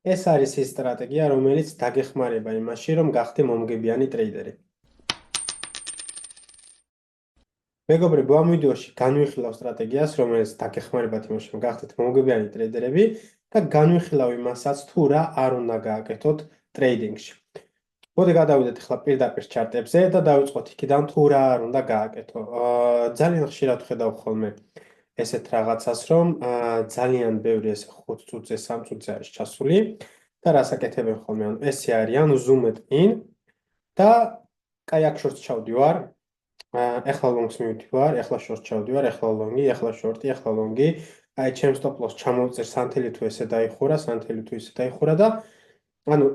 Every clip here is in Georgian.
ეს არის ის სტრატეგია, რომელიც დაგეხმარება იმაში, რომ გახდე მომგებიანი ტრეიდერი. მეგობრებო, ამ ვიდეოში განვიხილავ სტრატეგიას, რომელიც დაგეხმარებათ იმაში, რომ გახდეთ მომგებიანი ტრეიდერები და განვიხილავ იმასაც, თუ რა არ უნდა გააკეთოთ ტრეიდინგში. მოდი გადავიდეთ ახლა პირდაპირ ჩარტებზე და დავიწყოთ იქიდან, თუ რა არ უნდა გააკეთო. ძალიან ხშირად ვხედავ ხოლმე ესეთ რაღაცას, რომ ძალიან ბევრი ეს 5 წუთზე, 3 წუთზე არის ჩასული და რას აკეთებენ ხოლმე, ანუ ესე არიან zoomed in და კაი აქ შორტს ჩავდივარ. ეხლა ლონგს მივდივარ, ეხლა შორტს ჩავდივარ, ეხლა ლონგი, ეხლა შორტი, ეხლა ლონგი. აი ჩემ stop loss ჩამოვწერ სანთელი თუ ესე დაიხურა, სანთელი თუ ესე დაიხურა და ანუ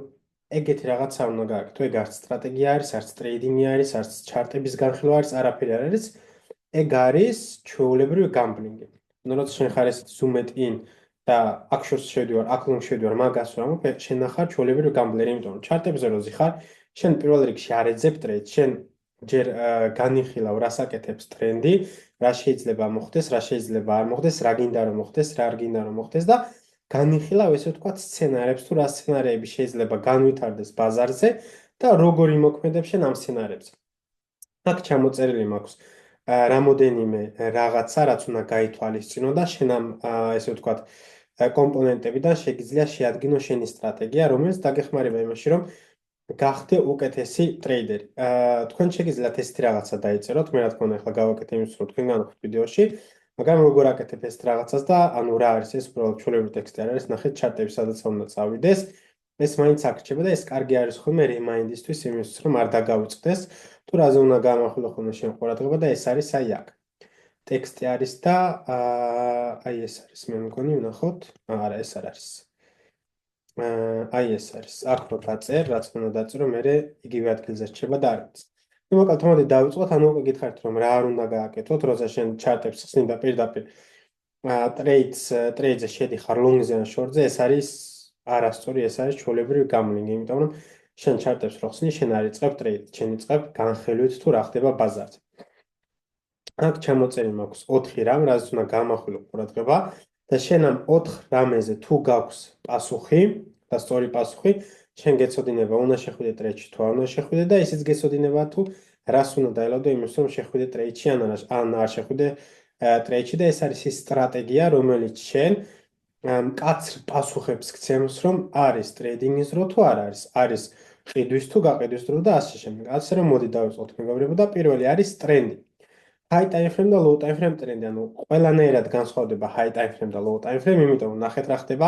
ეგეთი რაღაცა უნდა გააკეთო. ეგ არც სტრატეგია არის, არც ტრეიდინგი არის, არც ჩარტების განხილვა არის, არაფერი არ არის. ეგ არის ჩვეულებრივი გამბლინგი. ანუ როცა შენ ხარ ეს zoomed in და აქ შორტს შევდივარ, აქ ლონგს შევდივარ, მაგას რომ შენ ახარ ჩვეულებრივი გამბლერი, იმიტომ რომ ჩარტებზე როზე ხარ, შენ პირველ რიგში არ ეძებ ტრეიდს, შენ ჯერ განიხილავ, რას აკეთებს ტრენდი, რა შეიძლება მოხდეს, რა შეიძლება არ მოხდეს, რა გინდა რომ მოხდეს, რა არ გინდა რომ მოხდეს და განიხილავ ესე ვთქვათ სცენარებს, თუ რა სცენარები შეიძლება განვითარდეს ბაზარზე და როგორ იმოქმედებ შენ ამ სცენარებზე. აქ ჩამოწერილი მაქვს რამოდენიმე რაღაცა, რაც უნდა გაითვალისწინო და შენ ამ ესე ვთქვათ კომპონენტებიდან შეგიძლია შეადგინო შენი სტრატეგია, რომელიც დაგეხმარება იმაში, რომ გახდე უკეთესი ტრეიდერი. თქვენ შეგიძლიათ ესეთი რაღაცა დაიწეროთ, მე რა თქმა უნდა ახლა გავაკეთე იმის, რომ თქვენ განვხეთ ვიდეოში, მაგრამ როგორ აკეთებ ეს რაღაცას და ანუ რა არის ეს უბრალოდ ჩვეულებრივი ტექსტი არ არის, ნახეთ ჩარტები სადაც უნდა წავიდეს. ეს მაინც აქ რჩება და ეს კარგი არის ხოლმე რემაინდისთვის იმისთვის, რომ არ დაგავიწყდეს, თუ რაზე უნდა გაამახვილო ხოლმე შენ ყურადღება და ეს არის აი აქ. ტექსტი არის და აი ეს არის, მე მგონი ვნახოთ. არა, ეს არ არის. აი ეს არის. აქ რო დაწერ, რაც უნდა დაწერო, მე იგივე ადგილზე რჩება და არ არის. ნუ მოკლედ მოდი დავიწყოთ, ანუ უკვე გითხარით რომ რა არ უნდა გააკეთოთ, როცა შენ ჩარტებს ხსნი და პირდაპირ ტრეიდზე შედიხარ ლონგზე ან შორტზე, ეს არის არასწორი, ეს არის ჩვეულებრივი გამლინგი, იმიტომ რომ შენ ჩარტებს რო ხსნი, შენ არ იწყებ ტრეიდს, შენ იწყებ განხილვით თუ რა ხდება ბაზარზე. აქ ჩამოწერი მაქვს 4 რამ, რაც უნდა გამახვილო ყურადღება და შენ ამ 4 რამეზე თუ გაქვს პასუხი და სწორი პასუხი, შენ გეცოდინება, უნდა შეხვიდე ტრეიდში თუ არ უნდა შეხვიდე და ისიც გეცოდინება თუ რას უნდა დაელოდო იმის, რომ შეხვიდე ტრეიდში ან არ შეხვიდე ტრეიდში და ეს არის ის სტრატეგია, რომელიც შენ მკაცრ პასუხებს გცემს, რომ არის ტრეიდინგის დრო თუ არ არის, არის ყიდვის თუ გაყიდვის დრო და ასე შემდეგ. ასე რომ მოდი დავიწყოთ მეგობრებო და პირველი არის ტრენდი. high time frame და low time frame ტრენდი, ანუ ყველანაირად განსხვავდება high time frame და low time frame, იმიტომ რომ ნახეთ რა ხდება.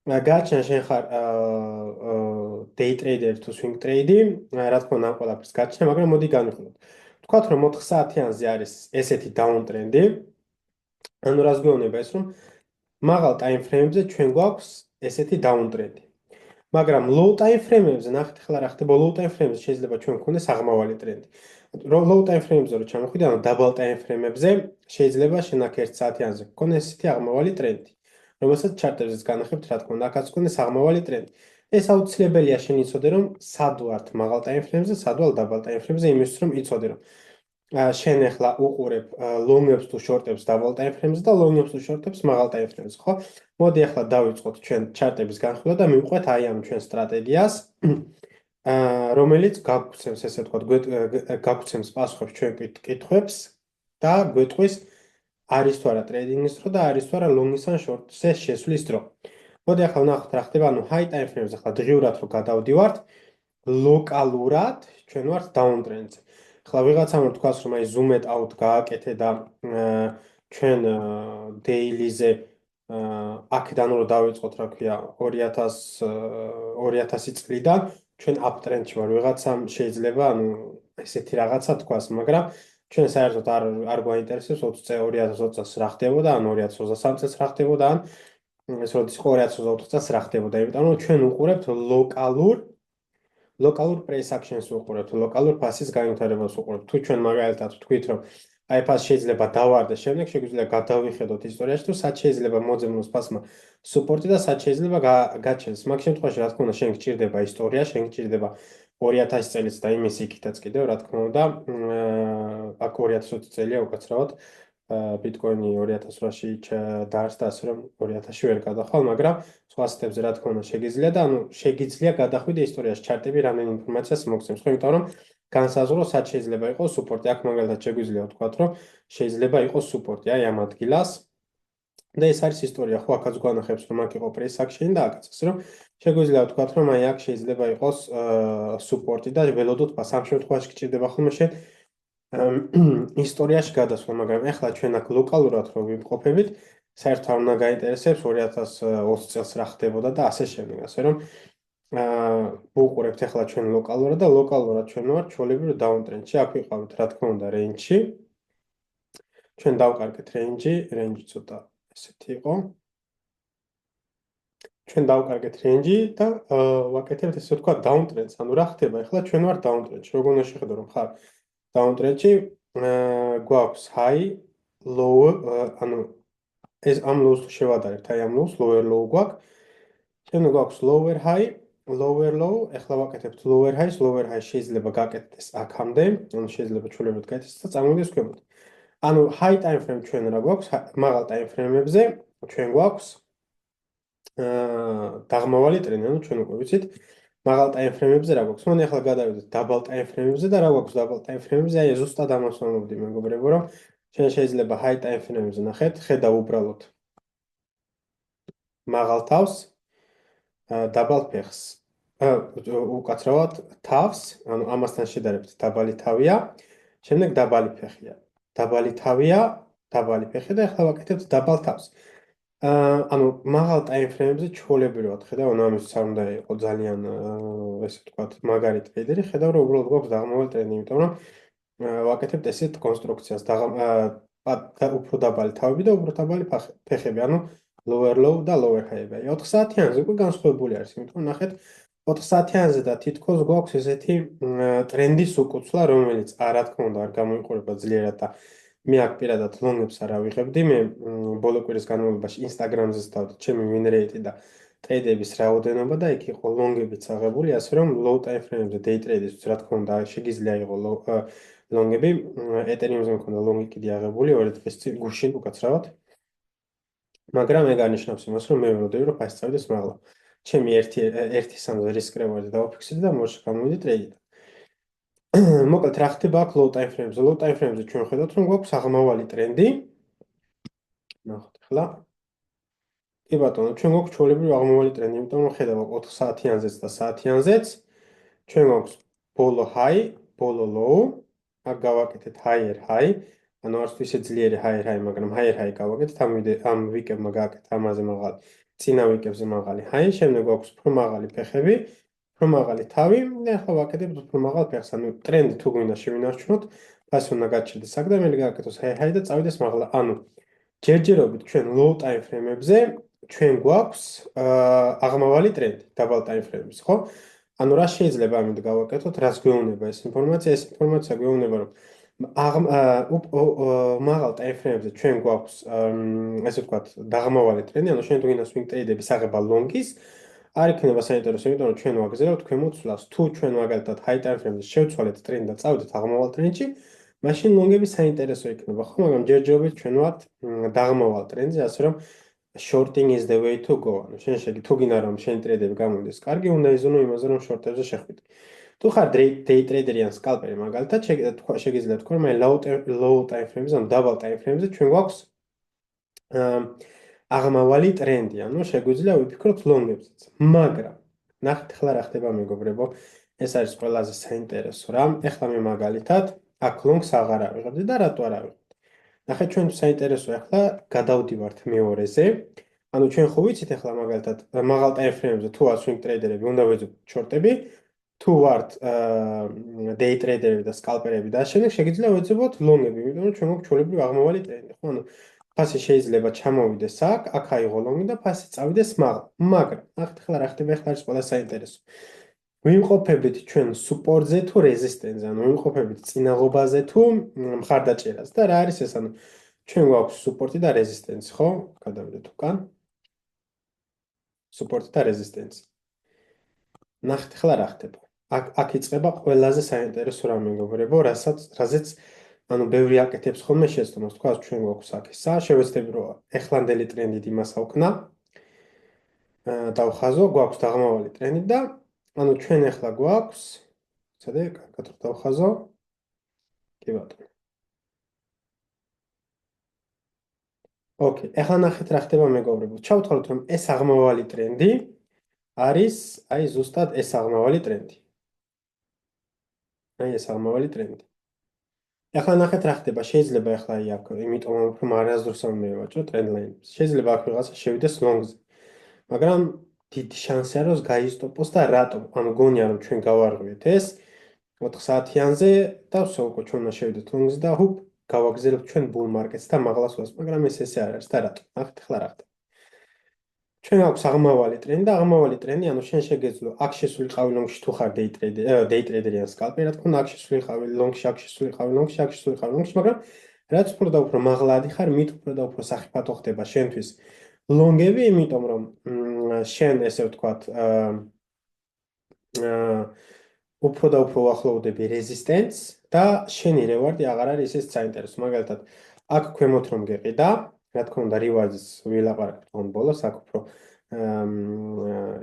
გააჩნია შენ ხარ day trader თუ swing trader, რა თქმა უნდა ამ ყველაფერს გააჩნია, მაგრამ მოდი განვიხილოთ. ვთქვათ რომ 4 საათიანზე არის ესეთი down ტრენდი. ანუ რას გვეუბნება ეს, რომ მაღალ time frame-ზე ჩვენ გვაქვს ესეთი down ტრენდი. მაგრამ low time frame-ებზე ნახეთ ახლა რა ხდება, low time frame-ზე შეიძლება ჩვენ გქონდეს აღმავალი ტრენდი. low time frame-ზე რო ჩამოხვიდე, ანუ double time frame-ებზე შეიძლება შენ აქ 1 საათიანზე გქონდეს ესეთი აღმავალი ტრენდი, რომელსაც ჩარტებზეც განახებთ, რა თქმა უნდა, აქაც გქონდეს აღმავალი ტრენდი. ეს აუცილებელია შენ იცოდე, რომ სად ვართ მაღალ time frame-ზე, სად ვალ double time frame-ზე, იმისთვის რომ იცოდე, რომ შენ ახლა უყურებ ლონგებს თუ შორტებს double time frame-ზე და ლონგებს თუ შორტებს მაღალ time frame-ზე, ხო? მოდი ახლა დავიწყოთ ჩვენ ჩარტების განხილვა და მივყვეთ აი ამ ჩვენ სტრატეგიას, რომელიც გაგვცემს, ესე ვთქვათ, გაგვცემს პასუხებს ჩვენ კითხვებს და გვეტყვის არის თუ არა ტრეიდინგის დრო და არის თუ არა ლონგის ან შორტზე შესვლის დრო. მოდი ახლა ვნახოთ რა ხდება, ანუ high time frame-ზე ახლა დღიურად რო გადავდივართ, ლოკალურად ჩვენ ვართ down trend-ზე. ახლა ვიღაცამ რო თქვას, რომ აი zoomed out გააკეთე და ჩვენ daily-ზე აქედან რო დავიწყოთ, რა ქვია, 2000 წლიდან ჩვენ uptrend-ში ვარ. ვიღაცამ შეიძლება, ანუ ესეთი რაღაცა თქვას, მაგრამ ჩვენ საერთოდ არ გვაინტერესებს 2020 წელს რა ხდებოდა, ან 2023 წელს რა ხდებოდა, ან ეს როდის იყო 2024 წელს რა ხდებოდა, იმიტომ რომ ჩვენ უყურებთ ლოკალურ price action-ს უყურებთ, ლოკალურ ფასის განვითარებას უყურებთ. თუ ჩვენ მაგალითად ვთქვით, რომ აი ფასი შეიძლება დავარდეს, შემდეგ შეგვიძლია გადავიხედოთ ისტორიაში, თუ სად შეიძლება მოძებნოს ფასმა სუპორტი და სად შეიძლება გაჩენს. მაგ შემთხვევაში, რა თქმა უნდა, შენ გჭირდება ისტორია, შენ გჭირდება 2000 წელიც და იმის იქითაც კიდევ, რა თქმა უნდა, აქ 2020 წელია უკაცრავად. ბიტკოინი 2008-ში დაარსდა, ასე რომ 2000-ში ვერ გადახვალ, მაგრამ სხვა სტეპზე რა თქმა უნდა შეგიძლია და ანუ შეგიძლია გადახვიდე ისტორიაში ჩარტები რამდენი ინფორმაციას მოგცემს, ხო, იმიტომ რომ განსაზღვრო სად შეიძლება იყოს სუპორტი. აქ მაგალითად შეგვიძლია ვთქვათ, რომ შეიძლება იყოს სუპორტი აი ამ ადგილას და ეს არის ისტორია, ხო, აქაც გვანახებს, რომ აქ იყო პრეს აქშენი და აქაც, ასე რომ შეგვიძლია ვთქვათ, რომ აი აქ შეიძლება იყოს სუპორტი და ველოდოთ მას ამ შემთხვევაში გჭირდება ხოლმე შენ ისტორიაში გადასვლა, მაგრამ ეხლა ჩვენ აქ ლოკალურად რო ვიმყოფებით, საერთოდ არ უნდა გაინტერესებს 2020 წელს რა ხდებოდა და ასე შემდეგ, ასე რომ ვუყურებთ ეხლა ჩვენ ლოკალურად და ლოკალურად ჩვენ ვართ ჩვეულებრივ დაუნტრენდში, აქ ვიყავით რა თქმა უნდა რეინჯში. ჩვენ დავკარგეთ რეინჯი ცოტა ესეთი იყო. ჩვენ დავკარგეთ რეინჯი და ვაკეთებთ ესე ვთქვათ დაუნტრენდს, ანუ რა ხდება ეხლა ჩვენ ვართ დაუნტრენდში, როგორ უნდა შეხედო რომ ხარ დაუნტრენდში გვაქვს high low ანუ ეს ამ lows თუ შევადარებთ აი ამ lows lower low გვაქვს ჩვენ გვაქვს lower high lower low ეხლა ვაკეთებთ lower high შეიძლება გაკეთდეს აქამდე ანუ შეიძლება ჩვეულებრივ გაიცეს და წამოვიდეს ქვემოთ ანუ high time frame ჩვენ რა გვაქვს მაღალ time frame-ებზე ჩვენ გვაქვს დაღმავალი ტრენდი ანუ ჩვენ უკვე ვიცით მაღალ time frame-ებზე რა გვაქვს მან ახლა გადავიდეთ double time frame-ებზე და რა გვაქვს double time frame-ებზე აი ზუსტად ამას ვამბობდი მეგობრებო რომ ჩვენ შეიძლება high time frame-ზე ნახეთ ხედავ უბრალოდ მაღალ თავს double ფეხს უკაცრავად თავს ანუ ამასთან შედარებით დაბალი თავია შემდეგ დაბალი ფეხია დაბალი თავია დაბალი ფეხი და ახლა ვაკეთებთ double თავს ანუ მაღალ time frame-ზე ჩვეულებრივად ხედავ, ანუ ამის არ უნდა იყოს ძალიან ესე ვთქვათ, მაგარი ტრეიდერი, ხედავ რომ უბრალოდ გვაქვს დაღმავალი ტრენდი, იმიტომ რომ ვაკეთებთ ესეთ კონსტრუქციას, უფრო დაბალი თავები და უფრო დაბალი ფეხები, ანუ lower low და lower high-ები. 4 საათიანზე უკვე განსხვავებული არის, იმიტომ რომ ნახეთ 4 საათიანზე და თითქოს გვაქვს ესეთი ტრენდის უკუცვლა, რომელიც რა თქმა უნდა არ გამოიყურება ძლიერად და მე აქ პირადად ლონგებს არ ავიღებდი, მე ბოლო კვირის განმავლობაში Instagram-ზე ვსწავლდი ჩემი win rate და ტრეიდების რაოდენობა და იქ იყო ლონგებიც აღებული, ასე რომ low time frame-ზე day trade-ისთვის რა თქმა უნდა შეგიძლია იყო ლონგები, Ethereum-ზე მქონდა ლონგი კიდე აღებული 2 დღის წინ გუშინ უკაცრავად. მაგრამ ეგ არნიშნავს იმას, რომ მე ვეროდები რომ ფასი წავიდეს მაღლა. ჩემი ერთი სამზე risk reward-ი დავაფიქსირდი და მოშ გამოვიდი ტრეიდიდან. მოკლედ რა ხდება აქ low time frame-ზე? low time frame-ზე ჩვენ ხედავთ რომ გვაქვს აღმავალი ტრენდი. ნახოთ ახლა. კი ბატონო, ჩვენ გვაქვს ჩვეულებრივ აღმავალი ტრენდი, იმიტომ რომ ხედავ 4 საათიანზეც და საათიანზეც. ჩვენ გვაქვს ბოლო high, ბოლო low. აქ გავაკეთეთ higher high. ანუ არც ისე ძლიერი higher high, მაგრამ higher high გავაკეთეთ. ამ ვიკებმა გააკეთეთ ამაზე მაღალი, წინა ვიკებზე მაღალი high, შემდეგ გვაქვს უფრო მაღალი ფეხები. უფრო მაღალი თავი და ახლა ვაკეთებთ უფრო მაღალ ფეხს. ანუ ტრენდი თუ გვინდა შევინარჩუნოთ, ფასი უნდა გაჩერდეს აქ და მე გააკეთოს high და წავიდეს მაღლა. ანუ ჯერჯერობით ჩვენ low time frame-ებზე ჩვენ გვაქვს აღმავალი ტრენდი double time frame-ს, ხო? ანუ რა შეიძლება ამით გავაკეთოთ, რაც გვეუბნება ეს ინფორმაცია? ეს ინფორმაცია გვეუბნება, რომ მაღალ time frame-ზე ჩვენ გვაქვს ესე ვთქვათ, დაღმავალი ტრენდი, ანუ შენ თუ გინდა swing trade-ების აღება long-ის არ იქნება საინტერესო, იმიტომ რომ ჩვენ ვაგზავნებთ ქვემოთ ცვლას. თუ ჩვენ მაგალითად high time frame-ზე შევცვალეთ ტრენდი და წავიდეთ აღმავალ ტრენდში, მაშინ ლონგები საინტერესო იქნება, ხო, მაგრამ ჯერჯერობით ჩვენ ვართ დაღმავალ ტრენდზე, ასე რომ shorting is the way to go. ანუ შენ თუ გინდა რომ შენ ტრეიდები გამოვიდეს კარგი, უნდა იზონო იმაზე რომ short-ებზე შეხვიდე. თუ ხარ day trader-ი ან scalper-ი მაგალითად, შეგიძლია თქვა, რომ low time frame-ზე, ანუ double time frame-ზე ჩვენ გვაქვს აღმავალი ტრენდი, ანუ შეგვიძლია ვიფიქროთ ლონგებზეც. მაგრამ ნახეთ ახლა რა ხდება მეგობრებო, ეს არის ყველაზე საინტერესო რამ. ახლა მე მაგალითად აქ ლონგს აღარ ავიღებდი და რატო არ ავიღებდი? ნახეთ ჩვენ საინტერესო ახლა გადავდივართ მეორეზე. ანუ ჩვენ ხო ვიცით ახლა მაგალითად მაღალ time frame-ზე თუ არ swing trader-ები უნდა ვეძებთ short-ები, თუ ვართ day trader-ები და scalper-ები და შემდეგ შეგიძლია ვეძებოთ long-ები, იმიტომ რომ ჩვენ გვაქვს ჩვეულებრივ აღმავალი ტრენდი, ხო? ანუ ფასი შეიძლება ჩამოვიდეს აქ აიღო ლონგი და ფასი წავიდეს მაღლა. მაგრამ ნახეთ ახლა რა ხდება, ახლა არის ყველა საინტერესო. ვიმყოფებით ჩვენ support-ზე თუ resistance-ზე, ანუ ვიმყოფებით წინაღობაზე თუ მხარდაჭერაზე და რა არის ეს, ანუ ჩვენ გვაქვს support-ი და resistance, ხო? გადავიდეთ უკან. support-ი და resistance. ნახეთ ახლა რა ხდება. აქ იწყება ყველაზე საინტერესო რამ მეგობრებო, რაზეც ანუ ბევრი აკეთებს ხოლმე შეცდომას, თქვა ჩვენ გვაქვს აქ ისა, შევეცდები რომ ეხლანდელი ტრენდით იმას ავქნა. დავხაზო, გვაქვს დაღმავალი ტრენდი და ანუ ჩვენ ახლა გვაქვს, ცადე, კარგად რომ დავხაზო. კი ბატონო. ოკეი, ახლა ნახეთ რა ხდება მეგობრებო. ჩავთვალოთ რომ ეს აღმავალი ტრენდი არის აი ზუსტად ეს აღმავალი ტრენდი. აი ეს აღმავალი ტრენდი. ახლა ნახეთ რა ხდება, შეიძლება ახლა აი აქ, იმიტომ რომ არასდროს არ უნდა ევაჭრო ტრენდ ლაინებს. შეიძლება აქ ვიღაცა შევიდეს ლონგზე. მაგრამ დიდი შანსია რომ გაისტოპოს და რატომ? ანუ გონია რომ ჩვენ გავარღვიეთ ეს 4 საათიანზე და ვსო უკვე ჩვენ უნდა შევიდეთ ლონგზე და ჰუპ გავაგზავნებთ ჩვენ ბულ მარკეტს და მაღლას ვას, მაგრამ ეს ესე არ არის და რატომ? ნახეთ ახლა რა ხდება. ჩვენ აქვს აღმავალი ტრენდი და აღმავალი ტრენდი, ანუ შენ შეგეძლო აქ შესულიყავი ლონგში თუ ხარ დეი ტრეიდერი ან სკალპერი, რა თქმა უნდა აქ შესულიყავი ლონგში, აქ შესულიყავი ლონგში, აქ შესულიყავი ლონგში, მაგრამ რაც უფრო და უფრო მაღლა ადიხარ, მით უფრო და უფრო სახიფათო ხდება შენთვის ლონგები, იმიტომ რომ შენ ესე ვთქვათ, უფრო და უფრო უახლოვდები რეზისტენს და შენი რევარდი აღარ არის ისე საინტერესო. მაგალითად, აქ ქვემოთ რომ გეყიდა, რა თქმა უნდა, რივარდს ვილაპარაკებთ ამ ბოლოს, აქ უფრო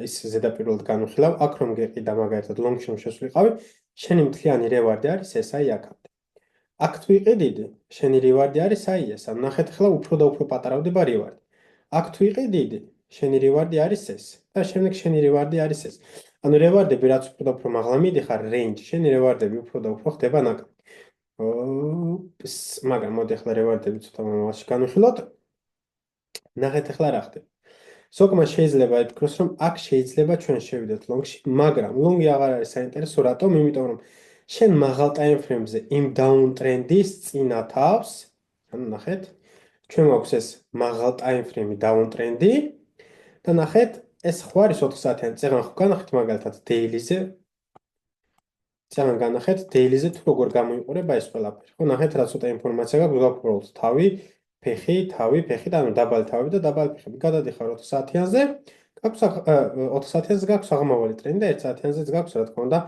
ის ზედაპირულად განვიხილავ, აქ რომ გეყიდა მაგალითად ლონგში რომ შესულიყავი, შენი მთლიანი რევარდი არის ეს აი აქამდე. აქ თუ იყიდი, შენი რივარდი არის აი ეს, ანუ ნახეთ ახლა უფრო და უფრო პატარავდება რივარდი. აქ თუ იყიდი, შენი რივარდი არის ეს და შემდეგ შენი რივარდი არის ეს. ანუ რევარდები რაც უფრო და უფრო მაღლა მიდიხარ რეინჯი, შენი რევარდები უფრო და უფრო ხდება ნაკლები. მაგრამ მოდი ახლა რევარდები ცოტა მომავალში განვიხილოთ. ნახეთ ახლა რა ხდება. ზოგმა შეიძლება ითქვას, რომ აქ შეიძლება ჩვენ შევიდეთ ლონგში, მაგრამ ლონგი აღარ არის საინტერესო, რატომ? იმიტომ რომ შენ მაღალ ტაიმფრეიმზე იმ დაუნ ტრენდის წინა თავს, ანუ ნახეთ, ჩვენ გვაქვს ეს მაღალ ტაიმფრეიმი დაუნ ტრენდი და ნახეთ, ეს ხო არის 4 საათიანი, წეგან ხო განახეთ მაგალითად დეილიზე. წეგან განახეთ დეილიზე თუ როგორ გამოიყურება ეს ყველაფერი. ხო, ნახეთ რა ცოტა ინფორმაცია გაქვს, გვაქვს თავი, ფეხი, ფეხი და ანუ დაბალი თავები და დაბალი ფეხები. გადადიხარ 4 საათიანზე, გაქვს 4 საათიანზე გაქვს აღმავალი ტრენდი და 1 საათიანზეც გაქვს რა თქმა უნდა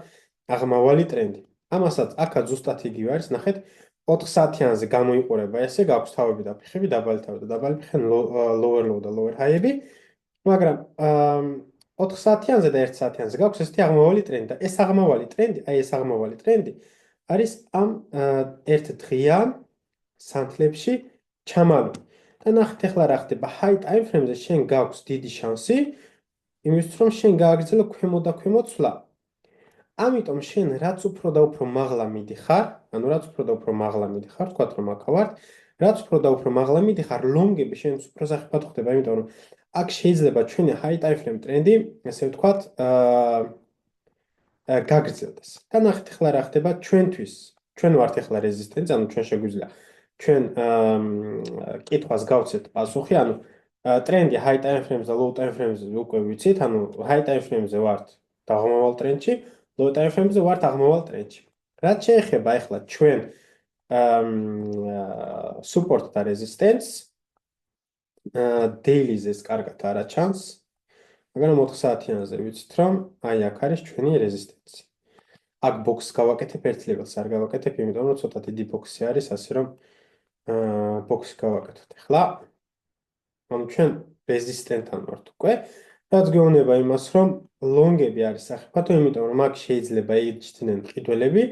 აღმავალი ტრენდი. ამასაც აქაც ზუსტად იგივე არის, ნახეთ 4 საათიანზე გამოიყურება ესე, გაქვს თავები და ფეხები, დაბალი თავი და დაბალი ფეხი, lower low და lower high-ები. მაგრამ 4 საათიანზე და 1 საათიანზე გაქვს ესეთი აღმავალი ტრენდი და ეს აღმავალი ტრენდი, აი ეს აღმავალი ტრენდი არის ამ ერთ დღიან სანთლებში ჩამალული. და ნახეთ ახლა რა ხდება, high time frame-ზე შენ გაქვს დიდი შანსი იმისთვის რომ შენ გააგრძელო ქვემო და ქვემო ცვლა. ამიტომ შენ რაც უფრო და უფრო მაღლა მიდიხარ, ანუ რაც უფრო და უფრო მაღლა მიდიხარ, თქვათ რომ აქ ვართ, რაც უფრო და უფრო მაღლა მიდიხარ, ლონგები შენ უფრო სახიფათო ხდება, იმიტომ რომ აქ შეიძლება ჩვენი high time frame ტრენდი, ესე ვთქვათ, გაგრძელდეს. და ნახეთ ახლა რა ხდება ჩვენთვის. ჩვენ ვართ ახლა რეზისტენცი, ანუ ჩვენ შეგვიძლია ჩვენ კითხვას გავცეთ პასუხი, ანუ ტრენდი high time frame-ზე და low time frame-ზე უკვე ვიცით, ანუ high time frame-ზე ვართ დაღმავალ ტრენდში, low time frame-ზე ვართ აღმავალ ტრენდში. რაც შეეხება ახლა ჩვენ support და resistance, daily-ზე ეს კარგად არა ჩანს, მაგრამ 4 საათიანზე ვიცით რომ აი აქ არის ჩვენი resistance. აქ box გავაკეთებ ერთ level-ს არ გავაკეთებ, იმიტომ რომ ცოტა დიდი box-ი არის, ასე რომ box გავაკეთოთ. ახლა ანუ ჩვენ resistant-თან ვართ უკვე, რაც გვეუბნება იმას, რომ ლონგები არის სახიფათო, იმიტომ რომ აქ შეიძლება იჩნდნენ მყიდველები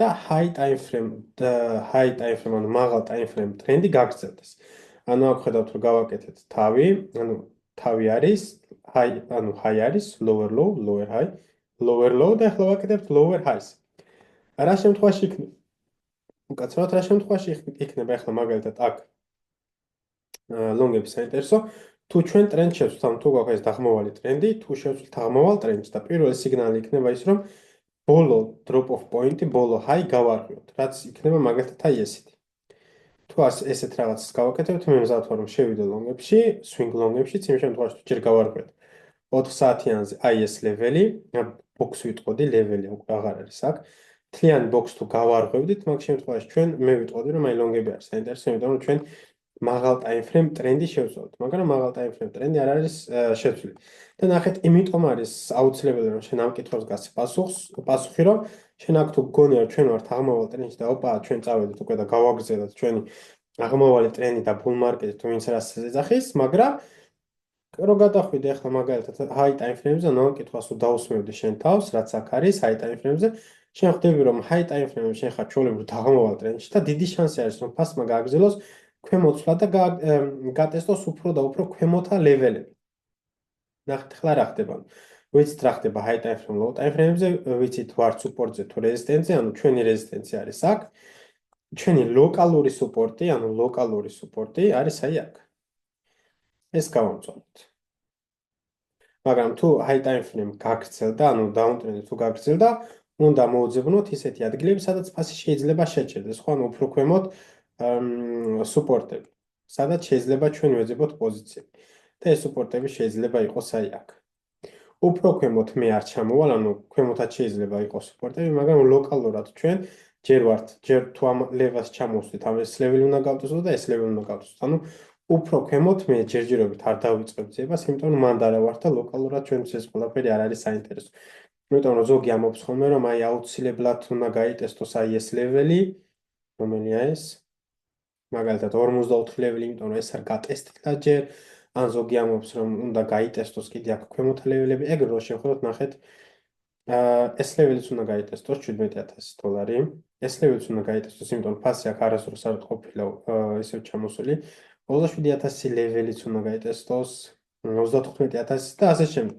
და high time frame ანუ მაღალ time frame ტრენდი გაგრძელდეს. ანუ აქ ხედავთ რომ გავაკეთეთ თავი, ანუ თავი არის ანუ high არის lower low, lower high, lower low და ახლა ვაკეთებთ lower highs. რა შემთხვევაში იქნება? უკაცრავად რა შემთხვევაში იქნება ახლა მაგალითად აქ ლონგების საინტერესო თუ ჩვენ ტრენდ შევცვლით, ანუ თუ გვაქვს ეს დაღმავალი ტრენდი, თუ შევცვლით აღმავალ ტრენდს და პირველი სიგნალი იქნება ის რომ ბოლო drop off point-ი, ბოლო high გავარღვიოთ, რაც იქნება მაგალითად აი ესეთი. თუ ესეთ რაღაცას გავაკეთებთ, მე მზად ვარ რომ შევიდე ლონგებში, swing ლონგებშიც, იმ შემთხვევაში თუ ჯერ გავარღვიოთ 4 საათიანზე აი ეს ლეველი, box ვიტყოდი, ლეველი უკვე აღარ არის აქ. თლიანი box თუ გავარღვევდით, მაგ შემთხვევაში ჩვენ მე ვიტყოდი რომ აი ლონგები არის საინტერესო, იმიტომ რომ ჩვენ მაღალ ტაიმფრეიმ ტრენდი შევცვალოთ, მაგრამ მაღალ ტაიმფრეიმ ტრენდი არ არის შეცვლილი. და ნახეთ, იმიტომ არის აუცილებელი რომ შენ ამ კითხვას გასცე პასუხი, რომ შენ აქ თუ გგონია რომ ჩვენ ვართ აღმავალ ტრენდში და ოპა, ჩვენ წავედით უკვე და გავაგრძელოთ ჩვენი აღმავალი ტრენდი და ბულ მარკეტი თუ ვინც რას ეძახის, მაგრამ რო გადახვიდე ახლა მაგალითად high time frame-ზე, ანუ ამ კითხვას თუ დაусმევდი შენ თავს, რაც აქ არის high time frame-ზე, შენ ხვდები რომ high time frame-ში შენ ხარ ჩვეულებრივ დაღამავალ ტრენდში და დიდი შანსი არის რომ ფასმა გააგრძელოს ქვემოცვლა და გატესტოს უფრო და უფრო ქვემოთა ლეველები. ნახეთ ახლა რა ხდება. ვიცით რა ხდება high time frame, low time frame-ზე, ვიცით ვარ support-ზე თუ რეზისტენცია, ანუ ჩვენი რეზისტენცია არის აქ. ჩვენი ლოკალური სუპორტი, ანუ ლოკალური სუპორტი არის აი აქ. ეს გავამწვანოთ. მაგრამ თუ high time frame გაგრძელდა, ანუ downtrend თუ გაგრძელდა, უნდა მოვძებნოთ ისეთი ადგილები, სადაც ფასი შეიძლება შეჭერდეს, ხო, ანუ უფრო ქვემოთ სუპორტები, სადაც შეიძლება ჩვენ ვეძებოთ პოზიციები. და ეს სუპორტები შეიძლება იყოს აი აქ. უფრო ქვემოთ მე არ ჩამოვალ, ანუ ქვემოთაც შეიძლება იყოს სუპორტები, მაგრამ ლოკალურად ჩვენ ჯერ თუ ამ ლეველს ჩამოვსვით, ამ ეს ლეველი უნდა გავწესოთ და ეს ლეველი უნდა გავწესოთ. ანუ უფრო ქვემოთ მე ჯერჯერობით არ დავიწყებ ძებას, იმიტომ რომ მანდ არა ვარ და ლოკალურად ჩვენთვის ეს ყველაფერი არ არის საინტერესო. იმიტომ რომ ზოგი ამბობს ხოლმე, რომ აი აუცილებლად უნდა გაიტესტოს აი ეს ლეველი, რომელია ეს? მაგალითად 54 ლეველი, იმიტომ რომ ეს არ გატესტდა ჯერ, ან ზოგი ამბობს რომ უნდა გაიტესტოს კიდე აქ ქვემოთ ლეველები, ეგრე რომ შევხედოთ, ნახეთ, ეს ლეველიც უნდა გაიტესტოს $17,000. ეს ლეველიც უნდა გაიტესტოს, იმიტომ რომ ფასი აქ არასდროს არ ყოფილა ისევ ჩამოსული. 27,000 ლეველიც უნდა გაიტესტოს, 35,000 და ასე შემდეგ.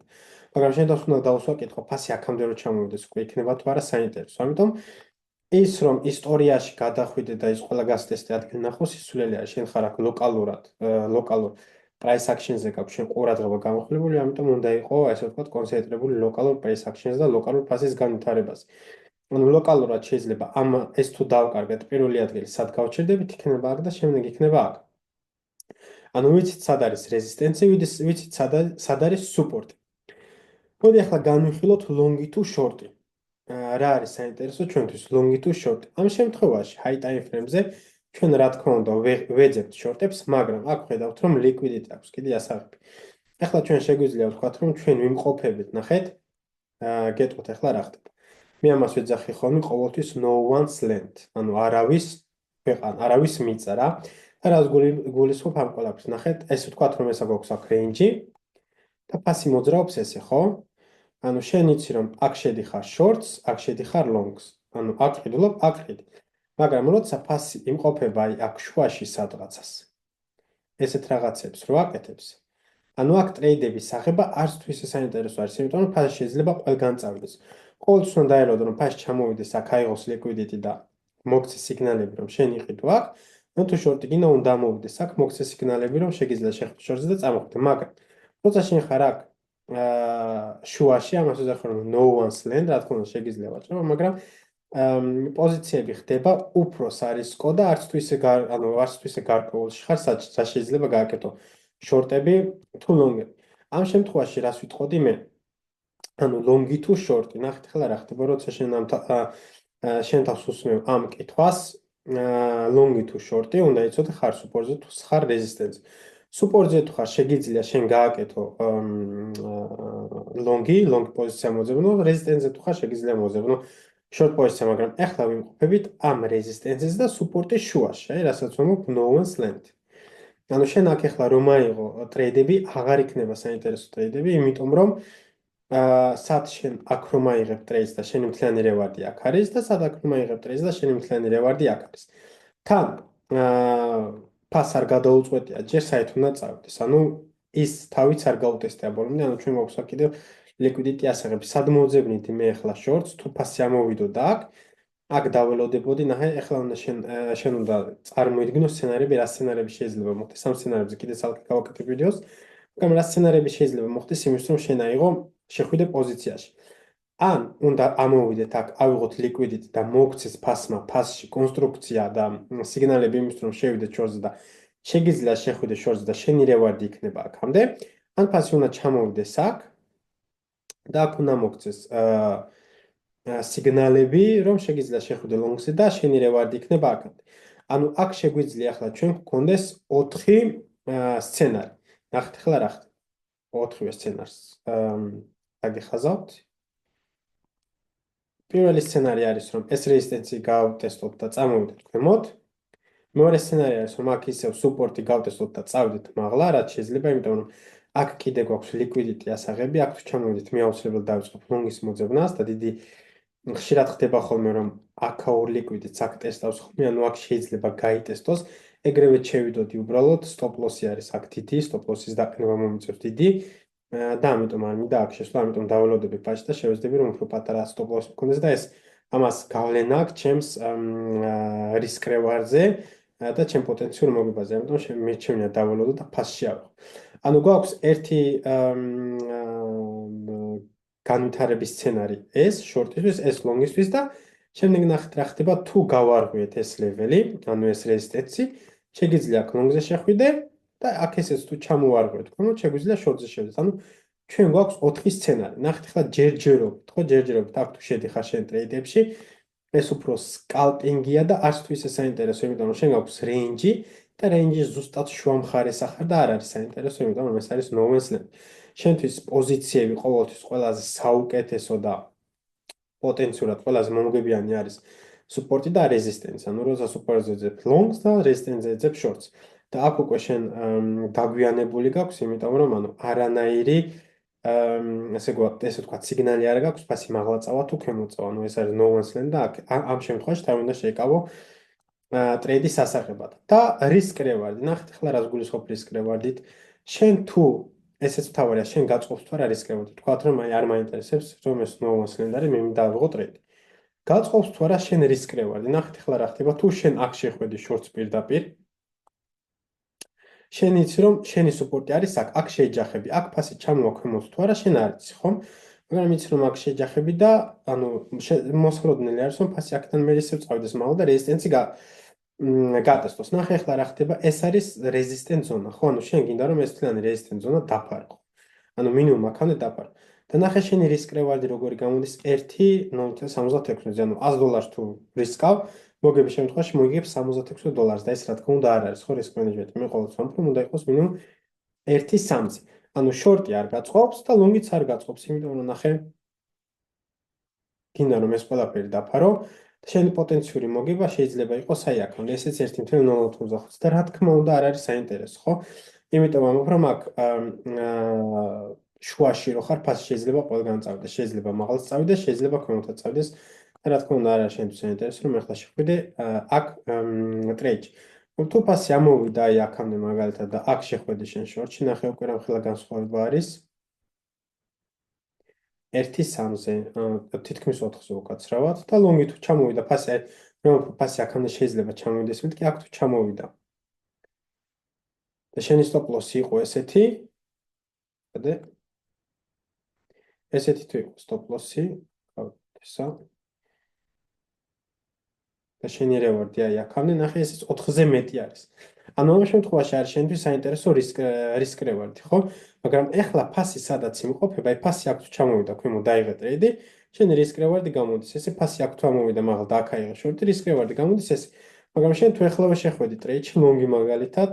მაგრამ შენ თავს უნდა დავუსვა კითხვა, ფასი აქამდე რომ ჩამოვიდეს, უკვე იქნება თუ არა საინტერესო. ამიტომ ის რომ ისტორიაში გადახვიდე და ის ყველა გასტესტე ადგილი ნახოს, სისულელე არის. შენ ხარ აქ ლოკალურ price action-ზე გაქვს შენ ყურადღება გამოხლებული, ამიტომ უნდა იყო, ასე ვთქვათ, კონცენტრირებული ლოკალურ price action-ზე და ლოკალურ ფასის განვითარებაზე. ანუ ლოკალურად შეიძლება ეს თუ დავკარგეთ პირველი ადგილი, სად გავჩერდებით, იქნება აქ და შემდეგ იქნება აქ. ანუ ვიცით სად არის რეზისტენცია, ვიცით სად არის სუპორტი. მოდი ახლა განვიხილოთ longi თუ short-ი. რა არის საინტერესო ჩვენთვის longi თუ short-ი. ამ შემთხვევაში high time frame-ზე ჩვენ რა თქმა უნდა ვეძებთ short-ებს, მაგრამ აქ ხედავთ რომ liquidity აქვს კიდე ასაღები. ახლა ჩვენ შეგვიძლია ვთქვათ რომ ჩვენ ვიმყოფებით, ნახეთ, გეტყვით ახლა რა ხდება. მე ამას ვეძახი ხოლმე ყოველთვის no one's land, ანუ არავის მიწა რა. და რას გულისხმობ ამ ყველაფერს, ნახეთ, ეს ვთქვათ რომ ესა გვაქვს აქ range-ი და ფასი მოძრაობს ესე, ხო? ანუ შენ იცი რომ აქ შედიხარ shorts, აქ შედიხარ longs. ანუ აქ ყიდულობ, აქ ყიდი. მაგრამ როცა ფასი იმყოფება აი აქ შუაში სადღაცას. ესეთ რაღაცებს რო აკეთებს. ანუ აქ ტრეიდების სახება არც თუ ისე საინტერესო არის, იმიტომ რომ ფასი შეიძლება ყველგან წავიდეს. ყოველთვის უნდა დაელოდო რომ ფასი ჩამოვიდეს, აქ აიღოს liquidity და მოგცეს სიგნალები რომ შენ იყიდო აქ. ან თუ short-ი გინდა უნდა ამოვიდეს, აქ მოგცეს სიგნალები რომ შეგიძლია შეხვდე short-ზე და წამოხვიდე, მაგრამ როცა შენ ხარ აქ შუაში, ამას ვეძახი რომ no one's land, რა თქმა უნდა შეგიძლია ვაჭრო, მაგრამ პოზიციები ხდება უფრო სარისკო და არც თუ ისე გარკვეულში ხარ, სად შეიძლება გააკეთო short-ები თუ long-ები. ამ შემთხვევაში რას ვიტყოდი მე? ანუ long-ი თუ short-ი, ნახეთ ახლა რა ხდება, როცა შენ თავს უსმევ ამ კითხვას, long-ი თუ short-ი, უნდა იცოდე ხარ support-ზე თუ ხარ resistance-ზე. Support-ზე თუ ხარ, შეგიძლია შენ გააკეთო long პოზიცია მოძებნო, resistance-ზე თუ ხარ, შეგიძლია მოძებნო short პოზიცია, მაგრამ ახლა ვიმყოფებით ამ resistance-ზე და support-ის შუაში, აი რასაც ვამბობ no one's land. ანუ შენ აქ ახლა რომ აიღო ტრეიდები, აღარ იქნება საინტერესო ტრეიდები, იმიტომ რომ სად შენ აქ რომ აიღებ ტრეიდს და შენი მთლიანი რევარდი აქ არის და სად აქ რომ აიღებ ტრეიდს და შენი მთლიანი რევარდი აქ არის. თან ფას არ გადაუწყვეტია, ჯერ საით უნდა წავიდეს. ანუ ის თავიც არ გაუტესტია ბოლომდე, ანუ ჩვენ გვაქვს აქ კიდევ liquidity ასაღები. სად მოვძებნით მე ახლა shorts, თუ ფასი ამოვიდო და აქ დაველოდებოდი, ნახე, ახლა უნდა შენ უნდა წარმოიდგინო სცენარები, რა სცენარები შეიძლება მოხდეს. ამ სცენარებზე კიდე ცალკე გავაკეთებ ვიდეოს, მაგრამ რა სცენარები შეიძლება მოხდეს იმისთვის, რომ შენ აიღო შეხვიდე პოზიციაში. ან უნდა ამოვიდეთ აქ, ავიღოთ liquidity და მოგცეს ფასმა ფასში კონსტრუქცია და სიგნალები იმისთვის, რომ შევიდეთ shorts-ზე და შეგიძლია შეხვიდე shorts-ზე და შენი რევარდი იქნება აქამდე, ან ფასი უნდა ჩამოვიდეს აქ და აქ უნდა მოგცეს სიგნალები, რომ შეგიძლია შეხვიდე long-ზე და შენი რევარდი იქნება აქამდე. ანუ აქ შეგვიძლია ახლა ჩვენ გქონდეს 4 სცენარი. ნახეთ ახლა რა ხდება. 4-ვე სცენარს დაგეხაზავთ. პირველი სცენარი არის რომ ეს რეზისტენცი გავტესტოთ და წამოვიდეთ ქვემოთ. მეორე სცენარი არის რომ აქ ისევ სუპორტი გავტესტოთ და წავიდეთ მაღლა, რაც შეიძლება, იმიტომ რომ აქ კიდე გვაქვს liquidity ასაღები, აქ თუ ჩამოვიდეთ, მე აუცილებლად დავიწყებ long-ის მოძებნას და დიდი ხშირად ხდება ხოლმე რომ აქაურ liquidity-ს აქ ტესტავს ხოლმე, ანუ აქ შეიძლება გაიტესტოს, ეგრევე შევიდოდი უბრალოდ stop loss-ი არის აქ დიდი, stop loss-ის დაყენება მომიწევს დიდი და ამიტომ არ მინდა აქ შესვლა, ამიტომ დაველოდები პაჭს და შევეცდები რომ უფრო პატარა stop loss მქონდეს და ეს ამას გავლენა აქვს ჩემს risk reward-ზე და ჩემ პოტენციურ მოგებაზე, ამიტომ მეჩვენა დაველოდო და ფასში ავიღო. ანუ გვაქვს ერთი განვითარების სცენარი ეს short-ისთვის, ეს long-ისთვის და შემდეგ ნახეთ რა ხდება თუ გავარღვიეთ ეს ლეველი, ანუ ეს რეზისტენცი, შეგიძლია აქ long-ზე შეხვიდე და აქ ესეც თუ ჩამოვარღვიეთ, თქო, შეგვიძლია short-ზე შევიდეთ. ანუ ჩვენ გვაქვს 4 სცენარი. ნახეთ ახლა ჯერჯერობით, ხო, ჯერჯერობით აქ თუ შედიხარ შენ ტრეიდებში, ეს უფრო სკალპინგია და არც თუ ისე საინტერესო, იმიტომ რომ შენ გაქვს რეინჯი და რეინჯის ზუსტად შუა მხარეს ახარ და არ არის საინტერესო, იმიტომ რომ ეს არის no man's land. შენთვის პოზიციები ყოველთვის ყველაზე საუკეთესო და პოტენციურად ყველაზე მომგებიანი არის სუპორტი და რეზისტენცი. ანუ როცა სუპორტზე ეძებ longs და რეზისტენცზე ეძებ shorts. და აქ უკვე შენ დაგვიანებული გაქვს, იმიტომ რომ ანუ არანაირი ესე ვთქვა, სიგნალი არ გაქვს, ფასი მაღლა წავა თუ ქვემოთ წავა. ანუ ეს არის no man's land და ამ შემთხვევაში თავი უნდა შეიკავო ტრეიდის სასაღებად. და risk reward. ნახეთ ახლა რას გულისხმობ risk reward-ით. შენ თუ ესეც თავარია, შენ გაწყობს თუ არა risk reward-ით. თქვათ რომ აი არ მაინტერესებს, რომ ეს no man's land არის, მე მინდა ავიღო ტრეიდი. გაწყობს თუ არა შენ risk reward-ი. ნახეთ ახლა რა ხდება, თუ შენ აქ შეხვედი shorts პირდაპირ. შენ იცი რომ შენი სუპორტი არის აქ, აქ შეეჯახები, აქ ფასი ჩამოვა ქვემოთ თუ არა, შენ არ იცი, ხომ? მაგრამ იცი რომ აქ შეეჯახები და ანუ მოსხროდნელი არის რომ ფასი აქედან მე ისევ წავიდეს მაღლა და რეზისტენცი გატესტოს. ნახე ახლა რა ხდება, ეს არის resistant ზონა, ხო? ანუ შენ გინდა რომ ეს თლიანი resistant ზონა დაფარყო. ანუ მინიმუმ აქამდე დაფარყო. და ნახე შენი risk reward-ი როგორი გამოდის 1.76-ზე, ანუ $100 თუ რისკავ, მოგების შემთხვევაში მოიგებ $76 და ეს რა თქმა უნდა არ არის, ხო, risk management-ი. მე ყოველთვის ვამბობ, რომ უნდა იყოს მინიმუმ 1.3-ზე. ანუ short-ი არ გაწყობს და long-იც არ გაწყობს, იმიტომ რომ ნახე გინდა რომ ეს ყველაფერი დაფარო. შენი პოტენციური მოგება შეიძლება იყოს აი აქამდე, ესეც 1.085 და რა თქმა უნდა არ არის საინტერესო, ხო? იმიტომ ამბობ რომ აქ შუაში რო ხარ, ფასი შეიძლება ყველგან წავიდეს, შეიძლება მაღალს წავიდეს, შეიძლება ქვემოთაც წავიდეს. და რა თქმა უნდა არ არის შენთვის საინტერესო, რომ ახლა შეხვიდე აქ ტრეიდში. თუ ფასი ამოვიდა აი აქამდე მაგალითად და აქ შეხვედი შენ short-ში, ნახე უკვე რამხელა განსხვავება არის. 1.3-ზე, თითქმის 4-ზე უკაცრავად და long-ი თუ ჩამოვიდა ფასი, რომ ფასი აქამდე შეიძლება ჩამოვიდეს, მეთქი აქ თუ ჩამოვიდა. და შენი stop loss-ი იყო ესეთი. გადე? ესეთი თუ იყო stop loss-ი, ესა. და შენი reward-ი აი აქამდე ნახე ესეც 4-ზე მეტი არის. ანუ ამ შემთხვევაში არის შენთვის საინტერესო risk reward-ი, ხო? მაგრამ ეხლა ფასი სადაც იმყოფება, აი ფასი აქ თუ ჩამოვიდა ქვემოთ დაიღე ტრეიდი, შენი risk reward-ი გამოდის. ესე ფასი აქ თუ ამოვიდა მაღლა და აქ აიღე short-ი, risk reward-ი გამოდის ეს. მაგრამ შენ თუ ეხლავე შეხვედი ტრეიდში long-ი მაგალითად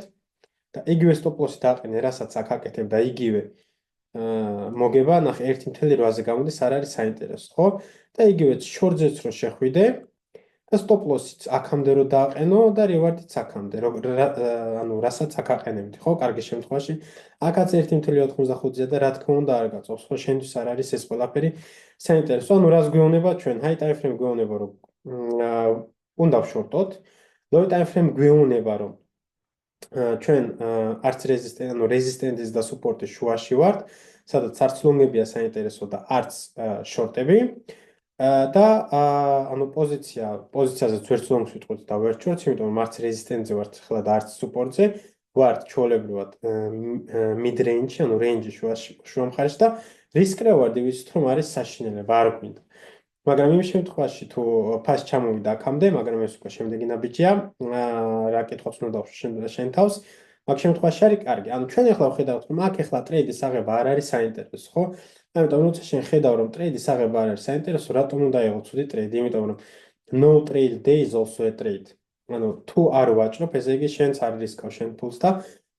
და იგივე stop loss-ი დააყენე, რასაც აქ აკეთებ და იგივე მოგება, ნახე 1.8-ზე გამოდის, არ არის საინტერესო, ხო? და იგივე short-ზეც რო შეხვიდე და stop loss-იც აქამდე რო დააყენო და reward-იც აქამდე, ანუ რასაც აქ აყენებდი, ხო? კარგი შემთხვევაში, აქაც 1.85-ზე და რა თქმა უნდა არ გაწევს, ხო? შენთვის არ არის ეს ყველაფერი საინტერესო. ანუ რას გვეუბნება ჩვენ? high time frame გვეუბნება, რომ უნდა ვშორტოთ. low time frame გვეუბნება, რომ ჩვენ არც რეზისტენტის და სუპორტის შუაში ვართ, სადაც არც long-ებია საინტერესო და არც short-ები. და ანუ პოზიციაზე ვერც long-ს ვიტყვით და ვერც short-ს, იმიტომ რომ არც რეზისტენტზე ვართ ახლა და არც სუპორტზე, ვართ ჩვეულებრივად mid range-ში, ანუ range-ში შუა მხარეში და risk reward-ი ვიცით რომ არის საშინელება, არ გვინდა. მაგრამ იმ შემთხვევაში თუ ფასი ჩამოვიდა აქამდე, მაგრამ ეს უკვე შემდეგი ნაბიჯია, რა კითხვაც უნდა დავუშვი შენ თავს, მაგ შემთხვევაში არის კარგი. ანუ ჩვენ ახლა ვხედავთ, რომ აქ ახლა ტრეიდის აღება არ არის საინტერესო, ხო? ამიტომ როცა შენ ხედავ, რომ ტრეიდის აღება არ არის საინტერესო, რატომ უნდა იყოს ცუდი ტრეიდი? იმიტომ რომ no trade day is also a trade. ანუ თუ არ ვაჭრობ, ესე იგი შენც არ რისკავ შენ ფულს და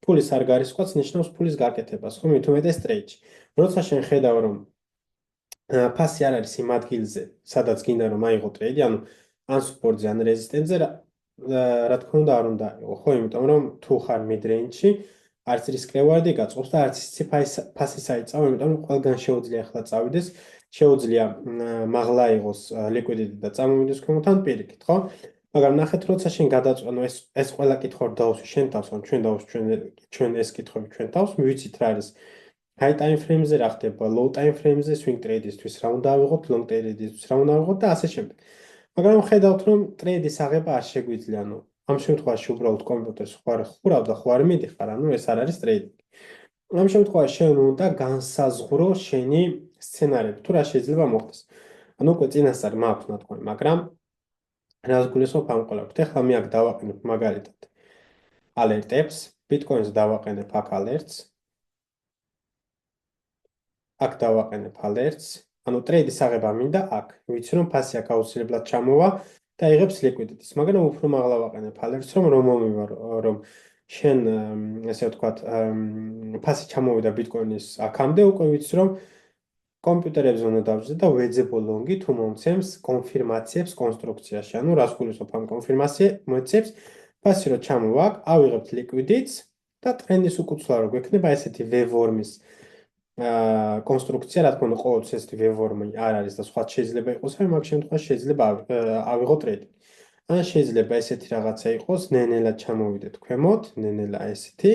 ფულის არ გარისხვაც ნიშნავს ფულის გაკეთებას, ხო, მით უმეტეს ტრეიდში. როცა შენ ხედავ, რომ ფასი არ არის იმ ადგილზე, სადაც გინდა რომ აიღო ტრეიდი, ანუ ან სუპორტზე, ან რეზისტენტზე, რა თქმა უნდა არ უნდა აიღო, ხო, იმიტომ რომ თუ ხარ mid-range-ში, არც რისკ reward-ი გაწყობს და არც იცი ფასი საიწავო, იმიტომ რომ ყველგან შეუძლია ახლა წავიდეს, შეუძლია მაღლა აიღოს liquidity და წამოვიდეს ქვემოთ ან პირიქით, ხო? მაგრამ ნახეთ, როცა შენ გადაწყვეტ, ეს ყველა კითხვა დავუსვი შენ თავს, ან ჩვენ დავუსვი ჩვენ ეს კითხვები ჩვენ თავს, მივიცით რა არის high time frame-ზე რა ხდება, low time frame-ზე swing trade-ისთვის რა უნდა ავიღოთ, long trade-ისთვის რა უნდა ავიღოთ და ასე შემდეგ. მაგრამ ხედავთ, რომ ტრეიდის აღება არ შეგვიძლია, ანუ ამ შემთხვევაში უბრალოდ კომპიუტერს ხوار ხურავ და ხوار მიდიხარ, ანუ ეს არ არის ტრეიდინგი. ამ შემთხვევაში შენ უნდა განსაზღვრო შენი სცენარები, თუ რა შეიძლება მოხდეს. ანუ უკვე წინასწარ მაქვს ნათქვამი, მაგრამ რას გულისხმობ ამ ყველაფერით? ეხლა მე აქ დავაყენებ მაგალითად alert-ებს, Bitcoin-ს დავაყენებ აქ alerts. აქ დავაყენებ alerts. ანუ ტრეიდის აღება მინდა აქ. ვიცი რომ ფასი აქ აუცილებლად ჩამოვა და იღებს liquidity-ს, მაგრამ უფრო მაღლა ვაყენებ alerts, რომ მომივარ, რომ შენ ესე ვთქვათ, ფასი ჩამოვიდა Bitcoin-ის აქამდე, უკვე ვიცი რომ კომპიუტერებზე უნდა დავждე და ვეძებო ლონგი თუ მომცემს კონფირმაციებს კონსტრუქციაში. ანუ რას გულისხმობ ამ კონფირმაციებს? ფასი რო ჩამოვა აქ, ავიღებთ liquidity-ს და ტრენდის უკუცვლა რო გვექნება ესეთი V-form-ის კონსტრუქცია, რა თქმა უნდა, ყოველთვის ესეთი V-form-ი არ არის და სხვა შეიძლება იყოს, მაგრამ მაგ შემთხვევაში შეიძლება ავიღო ტრეიდი. ან შეიძლება ესეთი რაღაცა იყოს, ნენელა ჩამოვიდეთ ქვემოთ, ნენელა ესეთი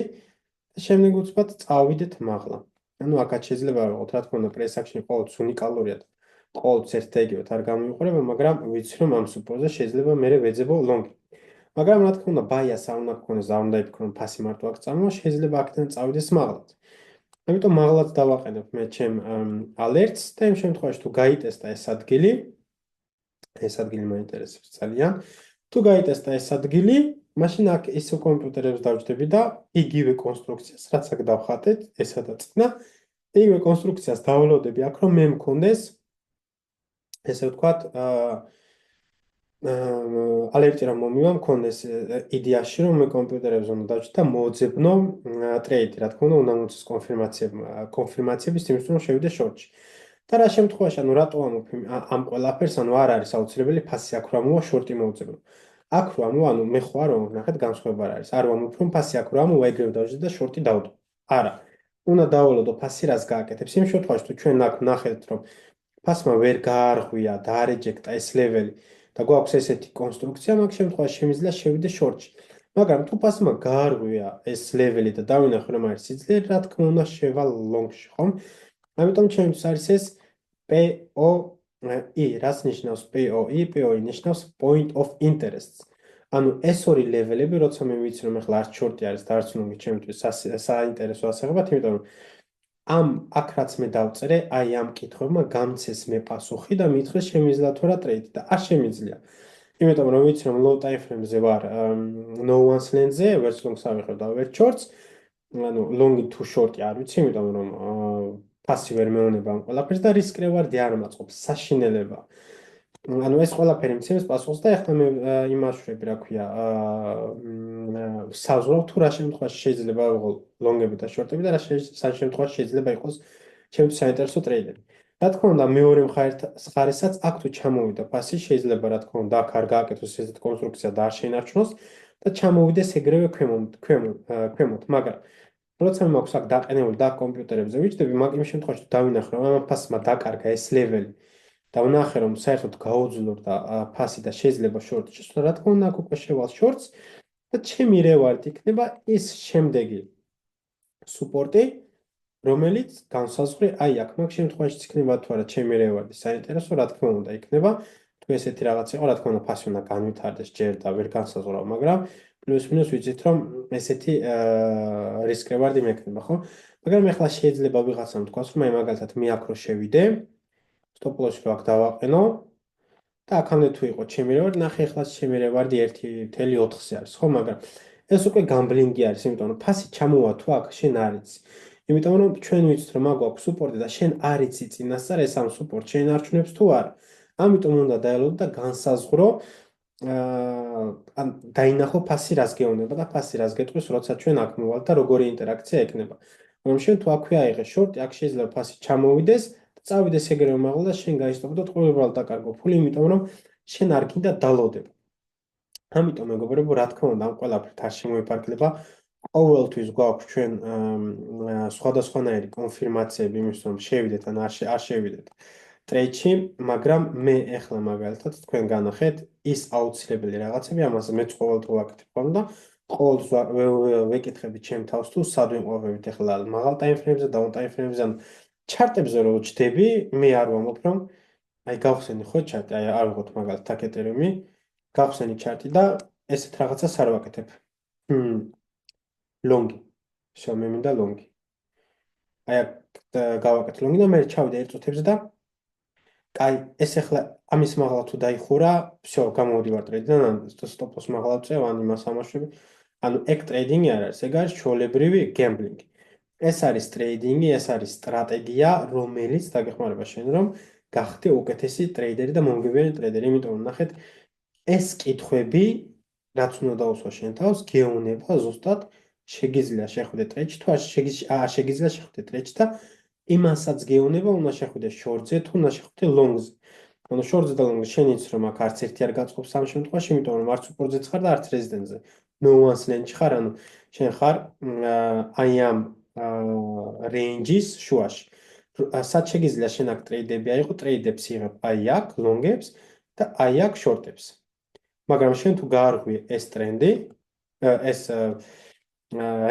და შემდეგ უცბად წავიდეთ მაღლა. ანუ აქაც შეიძლება ავიღოთ, რა თქმა უნდა, price action ყოველთვის უნიკალურია და ყოველთვის ერთ და იგივეთ არ გამოიყურება, მაგრამ ვიცი რომ ამ სუპოზზე შეიძლება მე ვეძებო ლონგი. მაგრამ რა თქმა უნდა, bias არ უნდა გქონდეს, არ უნდა იფიქრო, რომ ფასი მარტო აქ წამოვა, შეიძლება აქედან წავიდეს მაღლაც. ამიტომ მაღლაც დავაყენებ მე ჩემ alerts და იმ შემთხვევაში თუ გაიტესტა ეს ადგილი მაინტერესებს ძალიან. თუ გაიტესტა ეს ადგილი, მაშინ აქ ისო კომპიუტერებს დავჯდები და იგივე კონსტრუქციას, რაც აქ დავხატეთ, ესა და წინა, იგივე კონსტრუქციას დაუნლოდები აქ, რომ მე მქონდეს ესე ვთქვათ, alert-ი რომ მომივა, მქონდეს იდეაში, რომ მე კომპიუტერებზე უნდა დავჯდე და მოძებნო ტრეიდი, რა თქმა უნდა, უნდა მოცეს კონფირმაციების იმისთვის, რომ შევიდე შორტში. და რა შემთხვევაში, ანუ რატო ამოფ ამ ყველაფერს, ანუ არ არის აუცილებელი ფასი აქ რა მოვა შორტი მოვძებნო. აქ რა მოვა, ანუ მე ხო არ ვამბობ, ნახეთ, განსხვავება არ არის. არ ვამბობ, რომ ფასი აქ რა მოვა, ეგრევე დავждე და შორტი დავდო. არა. უნდა დავალოდო ფასი რას გააკეთებს. იმ შემთხვევაში, თუ ჩვენ აქ ნახეთ, რომ ფასმა ვერ გაარღვია და არ ეჯექტა ეს ლეველი და გვაქვს ესეთი კონსტრუქცია, მაგ შემთხვევაში შემიძლია შევიდე შორტში. მაგრამ თუ ფასმა გაარღვია ეს ლეველი და დავინახე რომ არის სიძლიერე, რა თქმა უნდა შევა ლონგში, ხომ? ამიტომ ჩემთვის არის ეს POE, რაც ნიშნავს POE? POE ნიშნავს point of interest. ანუ ეს ორი ლეველები, როცა მე ვიცი რომ ახლა არც შორტი არის და არც ლონგი ჩემთვის საინტერესო ასაღებად, იმიტომ რომ ამ აქ რაც მე დავწერე, აი ამ კითხვებმა გამცეს მე პასუხი და მითხრეს შემიძლია თუ რა ტრეიდი და არ შემიძლია. იმიტომ რომ ვიცი რომ low time frame-ზე ვარ no one's land-ზე, ვერც long-ს ავიღებ და ვერც short-ს. ანუ long თუ short-ი არ ვიცი, იმიტომ რომ ფასი ვერ მეუნება ამ ყველაფერს და risk reward-ი არ მაწყობს, საშინელება. ანუ ეს ყველაფერი მცემს პასუხს და ეხლა მე იმაშვები, რა ქვია, საზღვრავ თუ რა შემთხვევაში შეიძლება ავიღო ლონგები და შორტები და რა შემთხვევაში შეიძლება იყოს ჩემთვის საინტერესო ტრეიდერი. რა თქმა უნდა, მეორე მხარესაც აქ თუ ჩამოვიდა ფასი, შეიძლება რა თქმა უნდა აქ არ გააკეთოს ესეთ კონსტრუქცია და არ შეინარჩუნოს და ჩამოვიდეს ეგრევე ქვემოთ, მაგრამ როცა მე მაქვს აქ დაყენებული და კომპიუტერებზე ვიჯდები, მაგ იმ შემთხვევაში დავინახე რომ ამ ფასმა დაკარგა ეს ლეველი და ვნახე რომ საერთოდ გაუძლურდა ფასი და შეიძლება შორტი შესვლა, რა თქმა უნდა აქ უკვე შევალ შორტს და ჩემი რევარდი იქნება ის შემდეგი სუპორტი, რომელიც განსაზღვრე აი აქ მაგ შემთხვევაში იქნება თუ არა ჩემი რევარდი საინტერესო, რა თქმა უნდა იქნება თუ ესეთი რაღაც იყო, რა თქმა უნდა ფასი უნდა განვითარდეს ჯერ და ვერ განსაზღვრავ, მაგრამ პლუს მინუს ვიცით რომ ესეთი risk reward-ი მექნება, ხო? მაგრამ ახლა შეიძლება ვიღაცამ თქვას რომ აი მაგალითად მე აქ რო შევიდე stop loss რო აქ დავაყენო და აქამდე თუ იყო ჩემი რევარდი, ნახე ახლა ჩემი რევარდი 1.4-ზე არის, ხო, მაგრამ ეს უკვე გამბლინგი არის, იმიტომ რომ ფასი ჩამოვა თუ აქ შენ არ იცი. იმიტომ რომ ჩვენ ვიცით რომ აქ გვაქვს სუპორტი და შენ არ იცი წინასწარ ეს ამ სუპორტს შეინარჩუნებს თუ არა. ამიტომ უნდა დაელოდო და განსაზღვრო ან დაინახო ფასი რას გეუბნება და ფასი რას გეტყვის, როცა ჩვენ აქ მოვალთ და როგორი ინტერაქცია ექნება. მაგრამ შენ თუ აქვე აიღე შორტი, აქ შეიძლება ფასი ჩამოვიდეს და წავიდეს ეგრევე მაღლა და შენ გაისტოპო და ყოველგვარ დაკარგო ფული, იმიტომ რომ შენ არ გინდა დალოდება. ამიტომ მეგობრებო, რა თქმა უნდა, ამ ყველაფერთ არ შემოიფარგლება. ყოველთვის გვაქვს ჩვენ სხვადასხვანაირი კონფირმაციები იმის, რომ შევიდეთ ან არ შევიდეთ ტრეიდში, მაგრამ მე ახლა მაგალითად თქვენ განახეთ ის აუცილებელი რაღაცები, ამაზე მეც ყოველდღე ვაკეთებ ხოლმე და ყოველთვის ვეკითხები ჩემ თავს თუ სად ვიმყოფებით ახლა მაღალ ტაიმფრეიმზე, დაუნ ტაიმფრეიმზე, ან ჩარტებზე რო ვჩდები, მე არ ვამბობ რომ აი გავხსენი ხო ჩარტი, აი არ ვიღოთ მაგალითად აქ ეთერიუმი, გავხსენი ჩარტი და ესეთ რაღაცას არ ვაკეთებ. ლონგი. всё, მე მინდა ლონგი. აი აქ გავაკეთე ლონგი და მე ჩავიდე ერთ წუთებზე და კაი, ეს ახლა ამის მაღლა თუ დაიხურა, всё, გამოვიდივარ ტრეიდიდან, ან სტოპ-ლოს მაღლა ვწევ, ან იმას ამაშვები. ანუ ეგ ტრეიდინგი არ არის, ეგ არის ჩვეულებრივი გემბლინგი. ეს არის ტრეიდინგი, ეს არის სტრატეგია, რომელიც დაგეხმარება შენ, რომ გახდე უკეთესი ტრეიდერი და მომგებიანი ტრეიდერი. იმიტომ რომ ნახეთ, ეს კითხვები, რაც უნდა დაუსვა შენ თავს, გეუბნება ზუსტად შეგიძლია შეხვიდე ტრეიდში, თუ არ შეგიძლია შეხვიდე ტრეიდში და იმასაც გეუბნება, უნდა შეხვიდე შორტზე თუ უნდა შეხვიდე ლონგზე. ანუ შორტზე და ლონგზე შენ იცი რომ აქ არც ერთი არ გაწყობს ამ შემთხვევაში, იმიტომ რომ არც უპორზეც ხარ და არც რეზიდენტზე. no one's land-ში ხარ, ანუ შენ ხარ აი ამ რეინჯის შუაში. სად შეგიძლია შენ აქ ტრეიდები აიღო, ტრეიდებს იღებ აი აქ ლონგებს და აი აქ შორტებს. მაგრამ შენ თუ გაარღვიე ეს ტრენდი, ეს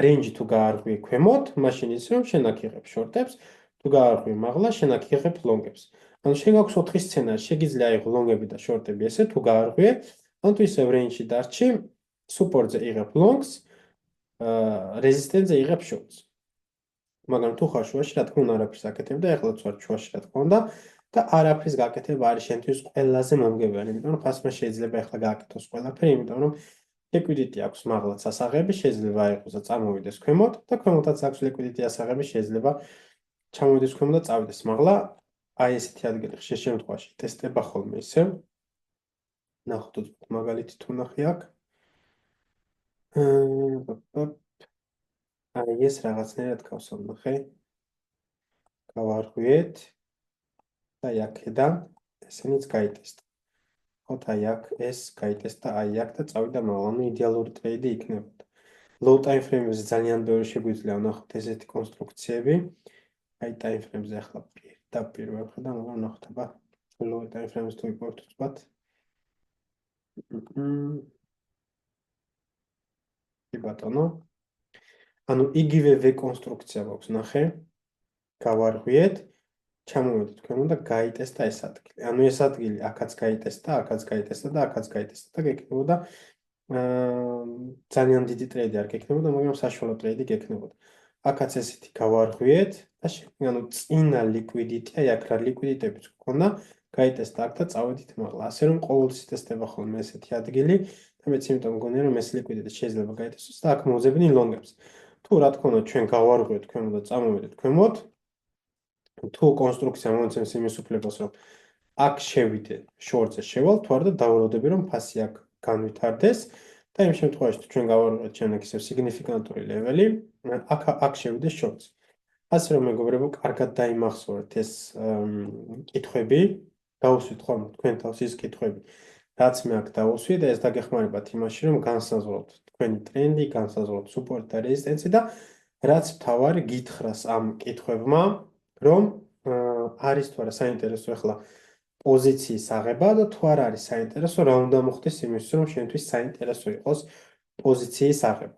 რეინჯი თუ გაარღვიე ქვემოთ, მაშინ იცი რომ შენ აქ იღებ შორტებს, თუ გაარღვიე მაღლა, შენ აქ იღებ ლონგებს. ანუ შენ გაქვს 4 სცენარი, შეგიძლია აიღო ლონგები და შორტები ესე თუ გაარღვიე, ან თუ ისევ რეინჯში დარჩი, სუპორტზე იღებ ლონგს, რეზისტენტზე იღებ შორტს. მაგრამ თუ ხარ შუაში, რა თქმა უნდა, არაფერს აკეთებ და ეხლაც ვარ შუაში, რა თქმა უნდა, და არაფრის გაკეთება არის შენთვის ყველაზე მომგებიანი, იმიტომ რომ ფასმა შეიძლება ეხლა გააკეთოს ყველაფერი, იმიტომ რომ ლიკვიდიტი აქვს მაღლაც ასაღები, შეიძლება აიღოს და წამოვიდეს ქვემოთ და ქვემოთაც აქვს ლიკვიდიტი ასაღები, შეიძლება ჩამოვიდეს ქვემოთ და წავიდეს მაღლა. აი ესეთი ადგილი ხშირ შემთხვევაში ტესტება ხოლმე ისევ. ნახოთ უცბად მაგალითი თუ ნახე აქ. აი ეს რაღაცნაირად გავსამნახე. გავარღვიეთ და აქედან ესენიც გაიტესტა. ხოთ აი აქ ეს გაიტესტა აი აქ და წავიდა მაღლა, ანუ იდეალური ტრეიდი იქნებოდა. low time frame-ზე ძალიან ბევრი შეგვიძლია ვნახოთ ესეთი კონსტრუქციები. აი time frame-ზე ახლა პირდაპირ ვხედა, მაგრამ ნახოთ აბა low time frame-ზე თუ ვიპოვოთ უცბად. კი ბატონო. ანუ იგივე V კონსტრუქცია გვაქვს ნახე. გავარღვიეთ, ჩამოვედით ქვემოთ და გაიტესტა ეს ადგილი. ანუ ეს ადგილი აქაც გაიტესტა, აქაც გაიტესტა და აქაც გაიტესტა და გექნებოდა ძალიან დიდი ტრეიდი არ გექნებოდა, მაგრამ საშუალო ტრეიდი გექნებოდა. აქაც ესეთი გავარღვიეთ და ანუ წინა ლიკვიდიტი, აი აქ რა ლიკვიდიტებიც გქონდა, გაიტესტა აქ და წავედით მაღლა. ასე რომ ყოველთვის იტესტება ხოლმე ესეთი ადგილი და მეც იმიტომ მგონია რომ ეს ლიკვიდიტი შეიძლება გაიტესტოს და აქ მოვზებნი ლონგებს. თუ რა თქმა უნდა ჩვენ გავარღვიეთ ქვემოთ და წამოვედით ქვემოთ, თუ კონსტრუქცია მომცემს იმის უფლებას, რომ აქ შევიდე, შორტზე შევალ, თუ არა და დავველოდები, რომ ფასი აქ განვითარდეს და იმ შემთხვევაში თუ ჩვენ გავარღვიეთ ჩვენ აქ ისევ სიგნიფიკანტური ლეველი, აქ შევიდე შორტზე. ასე რომ მეგობრებო, კარგად დაიმახსოვრეთ ეს კითხვები, დაუსვით ხოლმე თქვენ თავს ის კითხვები, რაც მე აქ დავუსვი და ეს დაგეხმარებათ იმაში, რომ განსაზღვროთ თქვენი ტრენდი, განსაზღვროთ სუპორტი და რეზისტენცი და რაც მთავარი გითხრას ამ კითხვებმა, რომ არის თუ არა საინტერესო ახლა პოზიციის აღება და თუ არ არის საინტერესო, რა უნდა მოხდეს იმისთვის, რომ შენთვის საინტერესო იყოს პოზიციის აღება.